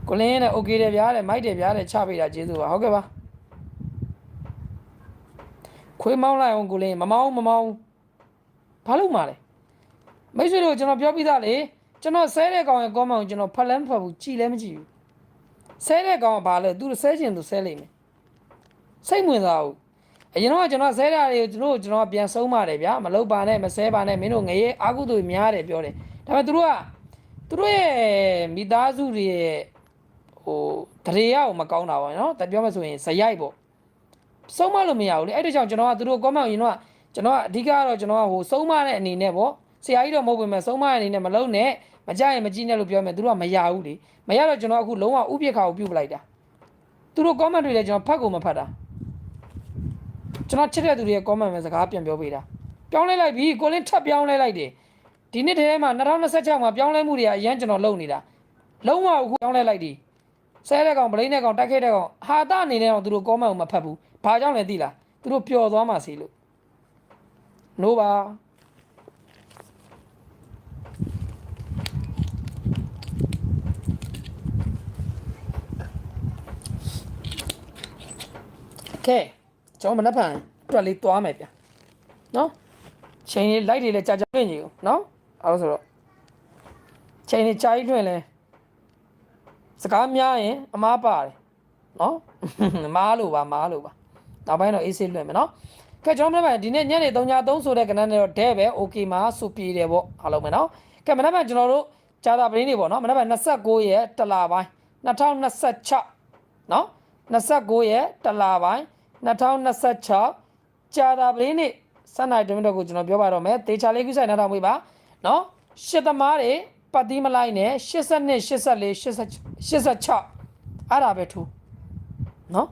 ကိုလင်းနဲ့ okay တယ်ဗျာတဲ့မိုက်တယ်ဗျာတဲ့ချပေးတာကျေးဇူးပါဟုတ်ကဲ့ပါခွေးမောင်းလိုက်အောင်ကိုလင်းမမောင်းဘာလို့မှာလဲမိတ်ဆွေတို့ကျွန်တော်ပြောပြီးသားလေကျွန်တော်ဆဲတဲ့ကောင်ရဲ့ comment ကိုကျွန်တော်ဖတ်လည်းမဖတ်ဘူးကြည်လည်းမကြည့်ဘူးဆဲတဲ့ကောင်ကဘာလဲသူဆဲချင်သူဆဲလိမ့်မယ်စိတ်ဝင်စားဘူးအရင်တော့ကျွန်တော်ဆဲတာတွေကိုကျွန်တော်ပြန်ဆုံးပါတယ်ဗျာမလုပ်ပါနဲ့မဆဲပါနဲ့မင်းတို့ငရေအာကုသူများတယ်ပြောတယ်ဒါပေမဲ့သူတို့ရဲ့မိသားစုတွေရဲ့ဟိုတရေရအောင်မကောင်းတာပါနော်တပြောမှဆိုရင်ဇရိုက်ပေါ့ဆုံးမလို့မရဘူးလေအဲ့ဒါကြောင့်ကျွန်တော်ကသူတို့ comment ရင်တော့ကျွန်တော်ကအဓိကတော့ကျွန်တော်ကဟိုဆုံးမတဲ့အနေနဲ့ပေါ့ဆရာကြီးတော့မဟုတ်ပေမဲ့ဆုံးမတဲ့အနေနဲ့မလုံးနဲ့မကြရင်မကြည့်နဲ့လို့ပြောမယ်သူတို့ကမရဘူးလေမရတော့ကျွန်တော်အခုလုံးဝဥပိ္ပခါကိုပြုတ်ပလိုက်တာသူတို့ comment တွေလည်းကျွန်တော်ဖတ်ကိုမဖတ်တာကျွန်တော်ချစ်တဲ့သူတွေရဲ့ comment ပဲစကားပြန်ပြောပေးတာပြောင်းလဲလိုက်ပြီကိုလင်းထပ်ပြောင်းလဲလိုက်တယ်ဒီနှစ်တည်းမှာ2026မှာပြောင်းလဲမှုတွေကအရန်ကျွန်တော်လုပ်နေတာလုံးဝအခုပြောင်းလဲလိုက်ပြီဆဲတဲ့ကောင်ဗလိန်းတဲ့ကောင်တိုက်ခိုက်တဲ့ကောင်ဟာတာအနေနဲ့တော့သူတို့ comment ကိုမဖတ်ဘူးဘာကြောင့်လဲသိလားသူတို့ပျော်သွားမှစီလို့ no ပါကဲကျွန်တော်မနှက်ဖန်တွက်လေးသွားမယ်ဗျာနော်ချိန်လေးလိုက်တွေလည်းကြာကြာလွင့်ကြီးကိုနော်အဲ့လိုဆိုတော့ချိန်လေးကြာကြီးလွင့်လဲစကားများရင်အမားပါတယ်နော်မားလို့ပါနောက်ပိုင်းတော့အေးဆေးလွင့်မယ်နော်ကဲကျွန်တော်မနှက်ဖန်ဒီနေ့ညနေ3:03ဆိုတဲ့ကဏ္ဍနဲ့တော့ဒဲပဲ okay မှာစူပြေတယ်ပေါ့အားလုံးပဲနော်ကဲမနှက်ဖန်ကျွန်တော်တို့ဂျာတာပရင်းနေပေါ့နော်မနှက်ဖန်29ရက်တလပိုင်း2026နော်29ရက်တလပိုင်း2026ကြာတာပရင်းနေစနေတမင်တော့ကိုကျွန်တော်ပြောပါတော့မယ်တေချာလေးကူးဆိုင်နားထောင်ပေးပါနော်ရှစ်သမားတွေပတ်တိမလိုက်နဲ့82 84 86အဲ့ဒါပဲထူနော်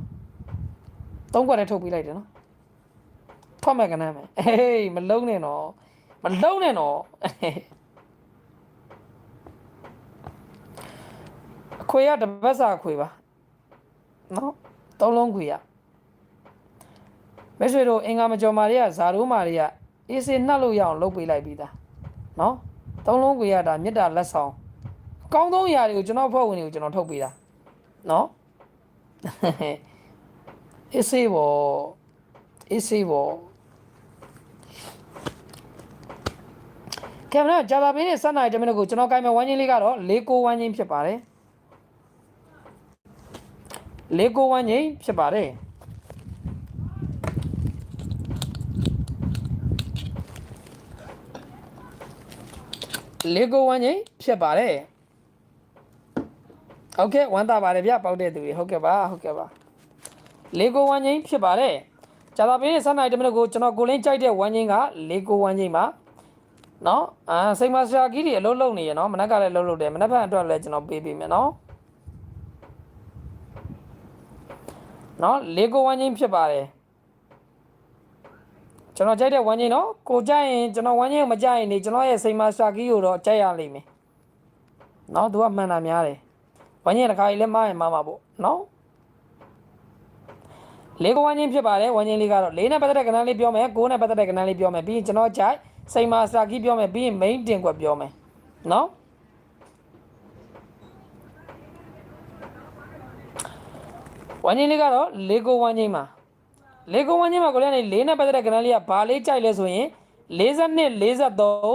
3ခွက်နဲ့ထုတ်ပေးလိုက်တယ်နော်ထွက်မဲ့ကနမ်းမယ်အေးမလုံးနဲ့နော်အခွေရတပတ်စာခွေပါနော်3လုံးခွေရမဲဆွေတို့အင်္ဂါမကျော်မာတွေကဇာရိုးမာတွေကအေးစေးနှက်လို့ရအောင်လုပ်ပေးလိုက်ပြီးသားနော်3လုံးခွေရတာမြစ်တာလက်ဆောင်ကောင်းဆုံးຢာတွေကိုကျွန်တော်ဖွဲ့ဝင်တွေကိုကျွန်တော်ထုတ်ပေးတာနော်အေးစေးပေါ့ကဲမနာဂျာတာပင်းနဲ့စနိုင်တမင်ကိုကျွန်တော်ကိုင်မဲ့ဝမ်းချင်းလေးကတော့6-9ဝမ်းချင်းဖြစ်ပါတယ်6-9ဝမ်းချင်းဖြစ်ပါတယ်6-9ဝမ်းချင်းဖြစ်ပါတယ်ဟုတ်ကဲ့ဝမ်းသာပါတယ်ဗျပေါက်တဲ့သူတွေဟုတ်ကဲ့ပါ6-9ဝမ်းချင်းဖြစ်ပါတယ်ဂျာတာပင်းနဲ့စနိုင်တမင်ကိုကျွန်တော်ကိုလင်းကြိုက်တဲ့ဝမ်းချင်းက6-9ဝမ်းချင်းပါနော်စိတ်မစရာကြီးတွေအလုပ်လုပ်နေရနော်မနက်ကလည်းလုပ်တယ်မနက်ဖြန်အတွက်လည်းကျွန်တော်ပေးပေးမယ်နော်6-9ဝမ်းချင်းဖြစ်ပါတယ်ကျွန်တော်ကြိုက်တဲ့ဝမ်းချင်းနော်ကိုကြိုက်ရင်ကျွန်တော်ဝမ်းချင်းကိုမကြိုက်ရင်ကျွန်တော်ရဲ့စိတ်မစရာကြီးကိုတော့ကြိုက်ရလိမ့်မယ်နော်သူကမှန်တာများတယ်ဝမ်းချင်းတစ်ခါကြီးလည်းမရင်မမှာပေါ့နော်6-9ဝမ်းချင်းဖြစ်ပါတယ်ဝမ်းချင်းလေးကတော့4နဲ့ပတ်သက်တဲ့ကဏ္ဍလေးပြောမယ်9နဲ့ပတ်သက်တဲ့ကဏ္ဍလေးပြောမယ်ပြီးရင်ကျွန်တော်ကြိုက်စိတ်မစရာကြီးပြောမယ်ပြီးရင် main တင်ကွက်ပြောမယ်နော်ဝမ်းချင်းလေးကတော့6-9ဝမ်းချင်းမှာ6-9ဝမ်းချင်းမှာကိုလည်း4နဲ့ပတ်သက်တဲ့ကဏ္ဍလေးကဘာလေးကြိုက်လဲဆိုရင်42 43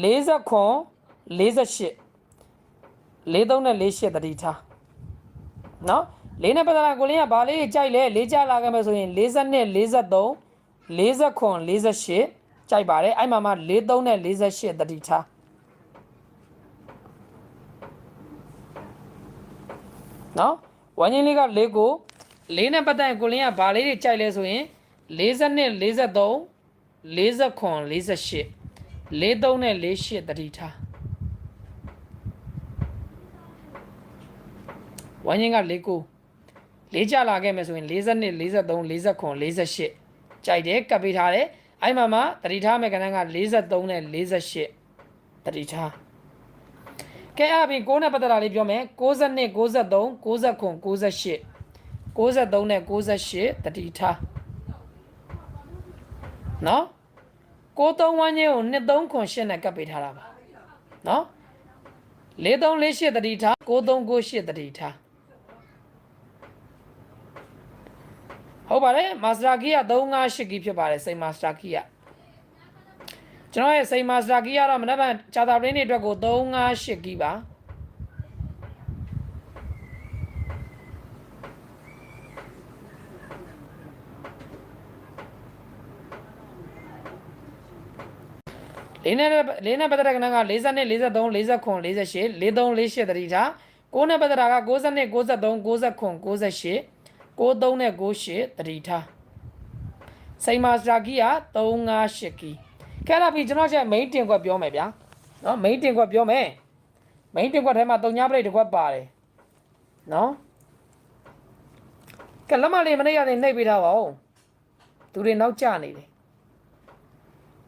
49 48 43နဲ့48တတိထားနော်4နဲ့ပတ်သက်တဲ့ကိုလည်းကဘာလေးကြိုက်လဲ4ကြလာခဲ့မယ်ဆိုရင်42 43 49 48ကြိုက်ပါတယ်အဲ့မှာမှ43နဲ့48တတိထားနော်ဝမ်းချင်းလေးက4နဲ့ပတ်သက်ရင်ကိုလင်းကဘာလေးတွေကြိုက်လဲဆိုရင်42 43 49 48 43နဲ့48တတိထားဝမ်းချင်းက4ကြလာခဲ့မယ်ဆိုရင်42 43 49 48ကြိုက်တယ်ကပ်ပေးထားတယ်အဲ့မှာတတိထားမယ်ကဏ္ဍက43နဲ့48တတိထားကဲအဲ့ပြီး9နဲ့ပတ်သက်တာလေးပြောမယ်92 93 99 98 93နဲ့98တတိထားနော်93ဝန်းချင်းကို23ခွန်8နဲ့ကပ်ပေးထားတာပါနော် 4348တတိထား9398တတိထားဟုတ်ပါတယ်မာစတာကီက358ကီဖြစ်ပါတယ်စိန်မာစတာကီကကျွန်တော်ရဲ့စိန်မာစတာကီကတော့မနက်ဖြန်ဂျာတာပရင်းတွေအတွက်ကို358ကီပါလေးနဲ့ပတ်သက်တဲ့ကဏ္ဍက42 43 49 48 43 48တတိထား9နဲ့ပတ်သက်တာက92 93 99 98 93နဲ့98တတိထားစိန်မာစတာကီက358ကီခဲလာပြီကျွန်တော်ချက် main တင်ကွက်ပြောမယ်ဗျာနော် main တင်ကွက်ပြောမယ် main တင်ကွက်ထဲမှာ3ညပရိတ်တစ်ကွက်ပါတယ်နော်ကဲလက်မလေးမနေ့ကနေနှိပ်ပေးထားပါဦးသူတွေနောက်ကျနေတယ်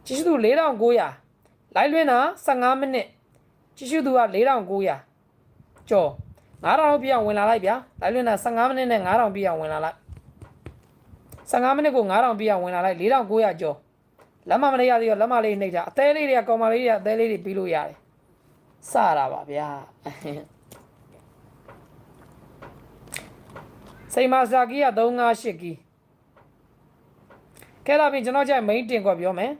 ကြည့်ရှုသူ4900လိုက်လွင်းတာ15မိနစ်ကြည့်ရှုသူက4900ကျော်9000ပြည့်အောင်ဝင်လာလိုက်ဗျာလိုက်လွင်းတာ15မိနစ်နဲ့9000ပြည့်အောင်ဝင်လာလိုက်15မိနစ်ကို9000ပြည့်အောင်ဝင်လာလိုက်4900ကျော်လက်မနေ့ရသေးရောလက်မလေးနှိပ်တာအသေးလေးတွေကကောင်မလေးတွေအသေးလေးတွေပြီးလို့ရတယ်စတာပါဗျာစိန်မာစတာကီက358ကီကဲလာပြီကျွန်တော်ကြိုက် main တင်ကွက်ပြောမယ်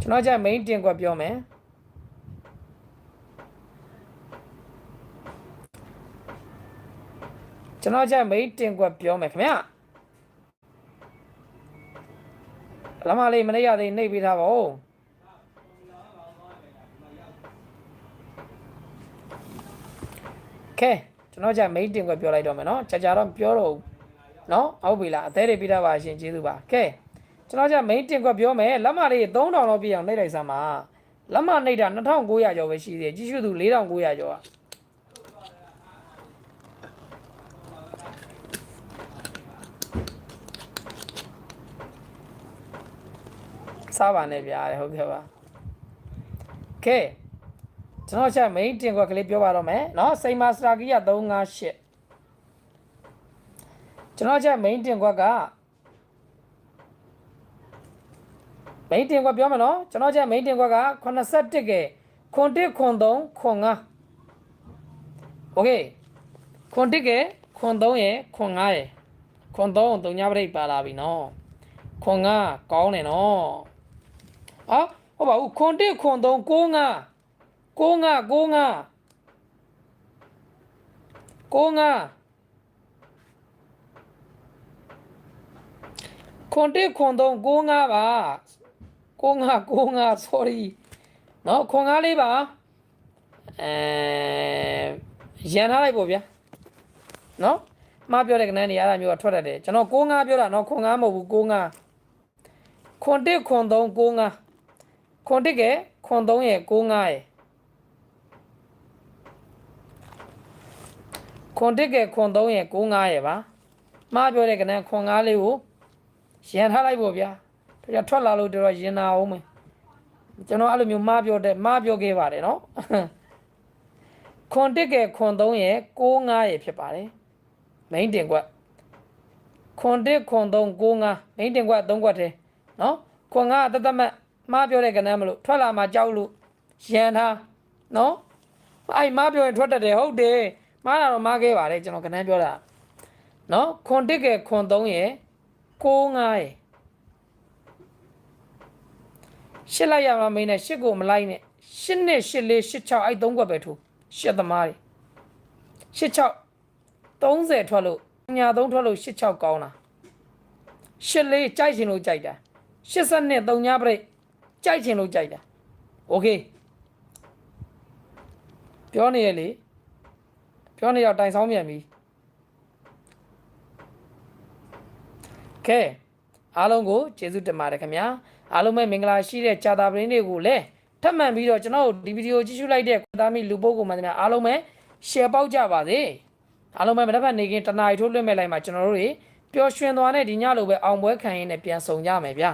ကျွန်တော်ကြိုက် main တင်ကွက်ပြောမယ်ကျွန်တော်ကြိုက် main တင်ကွက်ပြောမယ်ခင်ဗျာလမလေးမနေ့ရသေးနှိပ်ပေးထားပါဦးကဲကျွန်တော်ကြိုက် main တင်ကွက်ပြောလိုက်တော့မယ်နော်ကြာတော့ပြောတော့နော်ဟုတ်ပြီလားအသေးတွေပြီးသားပါရှင်ကျေးဇူးပါကဲကျွန်တော်ကြ main တင်ကွက်ပြောမယ်လက်မလေး3000လောက်ပြည့်အောင်နှိပ်လိုက်စမ်းပါလက်မနှိပ်တာ2900ကျော်ပဲရှိသေးတယ်ကြည့်ရှုသူ4900ကျော်อ่ะစားပါနဲ့ဗျာဟုတ်ကဲ့ပါကဲကျွန်တော်ချက် main တင်ကွက်ကလေးပြောပါတော့မယ်เนาะစိန်မာစတာကီက358ကျွန်တော်ချက် main တင်ကွက်ကmain တင်ကွက်ပြောမယ်နော်ကျွန်တော်ချက် main တင်ကွက်က81ကဲခွန်1ခွန်3ခွန်5โอเคခွန်1ကဲခွန်3ရယ်ခွန်5ရယ်ခွန်3ကို3ညပရိတ်ပါလာပြီနော်ခွန်5ကောင်းတယ်နော်ဟုတ်ပါဘူးခွန်1ခွန်3 95 95 95 95ခွန်1ခွန်3 95ပါ95 sorry နော်ခွန်5လေးပါရန်ထားလိုက်ပေါ့ဗျာနော်မှားပြောတဲ့ကဏ္ဍနေရတာမျိုးကထွက်တတ်တယ်ကျွန်တော်95ပြောတာနော်ခွန်5မဟုတ်ဘူး95ခွန်1ခွန်3 95ခွန်1ကခွန်3ရယ်95ရယ်ခွန်1ကခွန်3ရယ်95ရယ်ပါမှားပြောတဲ့ကဏ္ဍခွန်5လေးကိုရန်ထားလိုက်ပေါ့ဗျာဒါထွက်လာလို့တော့ရင်နာအောင်မယ်ကျွန်တော်အဲ့လိုမျိုးမှားပြောခဲ့ပါတယ်နော်ခွန်1ကခွန်3ရယ်95ရယ်ဖြစ်ပါတယ် main တင်ကွက်ခွန်1ခွန်3 95 main တင်ကွက်3ကွက်တည်းနော်ခွန်5တသက်မတ်မှားပြောတဲ့ကဏ္ဍမလို့ထွက်လာမှကြောက်လို့ရန်ထားနော်အဲ့မှားပြောရင်ထွက်တတ်တယ်ဟုတ်တယ်မှားတာတော့မှားခဲ့ပါတယ်ကျွန်တော်ကဏ္ဍပြောတာနော်ခွန်1ကခွန်3ရယ်95ရယ်ရှစ်လိုက်ရမှာမင်းနဲ့ရှစ်ကိုမလိုက်နဲ့ရှစ်နဲ့ရှစ်လေးရှစ်6အဲ့3ကွက်ပဲထိုးရှစ်သမားတွေရှစ်6 30ထွက်လို့ညာ3ထွက်လို့ရှစ်6ကောင်းလားရှစ်လေးကြိုက်ချင်လို့ကြိုက်တာ80နဲ့3ညပရိတ်ကြိုက်ချင်လို့ကြိုက်တာโอเคပြောနေရလေပြောနေတော့တိုင်ဆောင်ပြန်ပြီကဲအားလုံးကိုကျေးဇူးတင်ပါတယ်ခင်ဗျာအားလုံးပဲမင်္ဂလာရှိတဲ့ကြာတာပရင်းတွေကိုလည်းထပ်မံပြီးတော့ကျွန်တော်တို့ဒီဗီဒီယိုကြည့်ရှုလိုက်တဲ့သားမိလူပုဂ္ဂိုလ်မှန်သမျှအားလုံးပဲ share ပေါက်ကြပါစေအားလုံးပဲမတစ်ဖက်နေခင်တနားရီထိုးလွှင့်မဲ့လိုက်မှာကျွန်တော်တို့တွေပျော်ရွှင်သွားတဲ့ဒီညလိုပဲအောင်ပွဲခံရင်းနဲ့ပြန်ဆောင်ကြမယ်ဗျာ